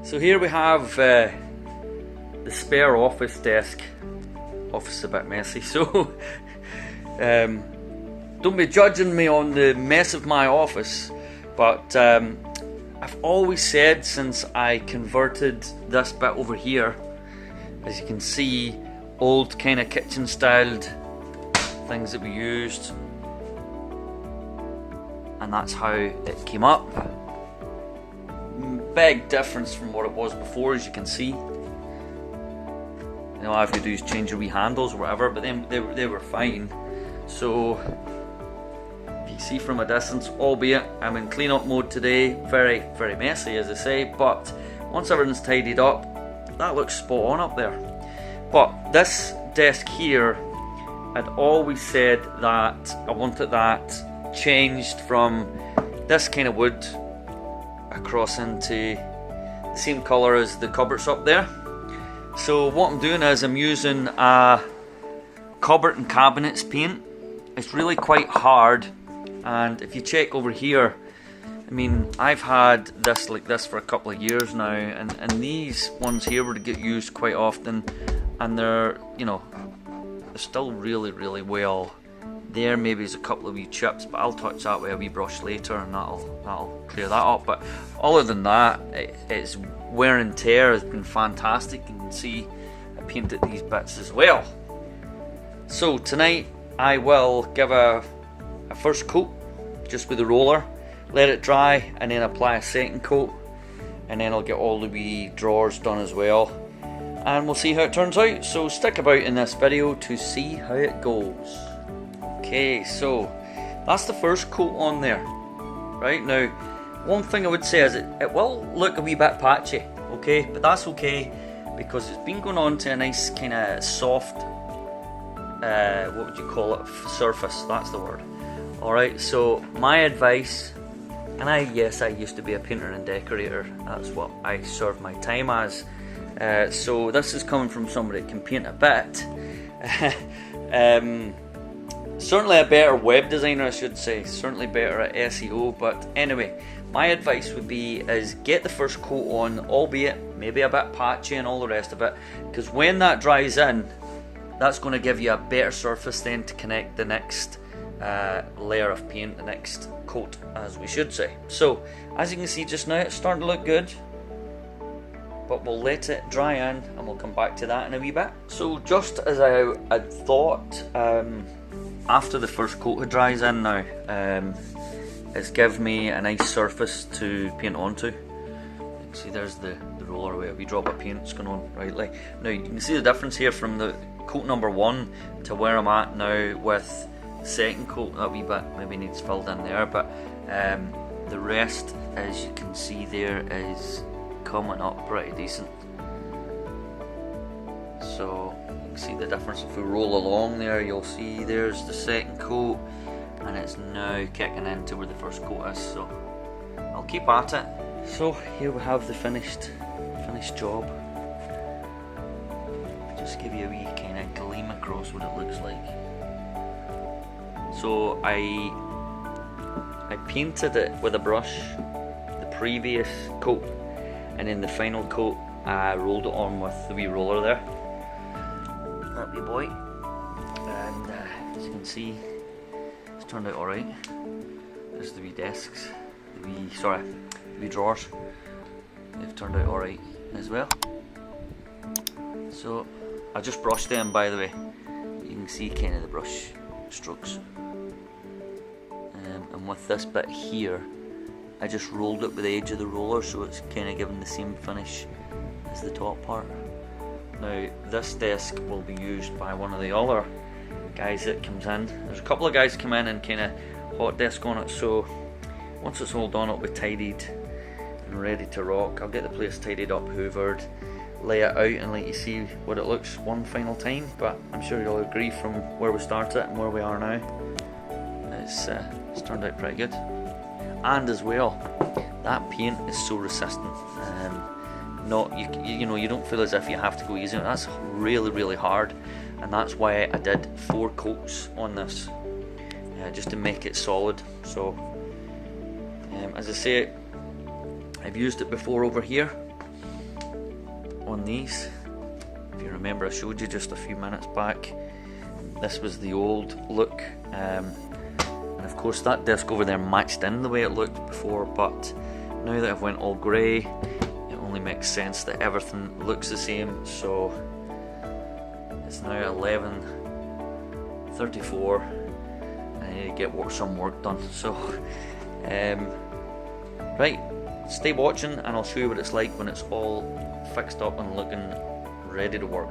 So here we have the spare office desk. Office is a bit messy, so don't be judging me on the mess of my office, but I've always said since I converted this bit over here, as you can see, old kind of kitchen styled things that we used, and that's how it came up. Big difference from what it was before, as you can see. You know, all I have to do is change the wee handles or whatever, but then they were fine. So if you see from a distance, albeit I'm in clean up mode today, very messy as I say, but once everything's tidied up, that looks spot on up there. But this desk here, I'd always said that I wanted that changed from this kind of wood across into the same colour as the cupboards up there. So what I'm doing is I'm using a cupboard and cabinets paint. It's really quite hard, and if you check over here, I mean, I've had this like this for a couple of years now, and these ones here would get used quite often, and they're, you know, they're still really well. There maybe is a couple of wee chips, but I'll touch that with a wee brush later, and that'll clear that up. But other than that, it's wear and tear has been fantastic. You can see I painted these bits as well. So tonight I will give a first coat just with the roller, let it dry, and then apply a second coat, and then I'll get all the wee drawers done as well, and we'll see how it turns out. So stick about in this video to see how it goes. Okay, so that's the first coat on there. Right, now one thing I would say is it will look a wee bit patchy, okay, but that's okay because it's been going on to a nice kind of soft, what would you call it, surface, that's the word. Alright, so my advice, and yes, I used to be a painter and decorator, that's what I served my time as, so this is coming from somebody that can paint a bit. Certainly a better web designer, I should say, certainly better at SEO, but anyway, my advice would be is get the first coat on, albeit maybe a bit patchy and all the rest of it, because when that dries in, that's going to give you a better surface then to connect the next layer of paint, the next coat, as we should say. So as you can see just now, it's starting to look good, but we'll let it dry in and we'll come back to that in a wee bit. So just as I had thought, after the first coat had dries in now, it's given me a nice surface to paint onto. You can see there's the roller where we drop of paint, it's going on rightly. Now you can see the difference here from the coat number 1 to where I'm at now with the second coat. That wee bit maybe needs filled in there, but the rest, as you can see there, is coming up pretty decent. So you can see the difference. If we roll along there, you'll see there's the second coat, and it's now kicking into where the first coat is, so I'll keep at it. So here we have the finished job. Just give you a wee kind of gleam across what it looks like. So I painted it with a brush, the previous coat, and in the final coat I rolled it on with the wee roller there. That wee boy, and as you can see, it's turned out alright. There's the wee desks, the wee drawers. They've turned out alright as well. So I just brushed them, by the way. You can see kind of the brush strokes. And with this bit here, I just rolled it with the edge of the roller, so it's kind of giving the same finish as the top part. Now this desk will be used by one of the other guys that comes in. There's a couple of guys come in and kind of hot desk on it, so once it's all done it'll be tidied and ready to rock. I'll get the place tidied up, hoovered, lay it out and let you see what it looks one final time, but I'm sure you'll agree from where we started and where we are now, it's turned out pretty good. And as well, that paint is so resistant. You know, you don't feel as if you have to go easy on it. That's really hard, and that's why I did 4 coats on this, just to make it solid. So as I say, I've used it before over here, on these. If you remember, I showed you just a few minutes back. This was the old look, and of course that desk over there matched in the way it looked before, but now that I've went all grey, it only makes sense that everything looks the same. So it's now 11:34 and I need to get some work done. So right, stay watching and I'll show you what it's like when it's all fixed up and looking ready to work.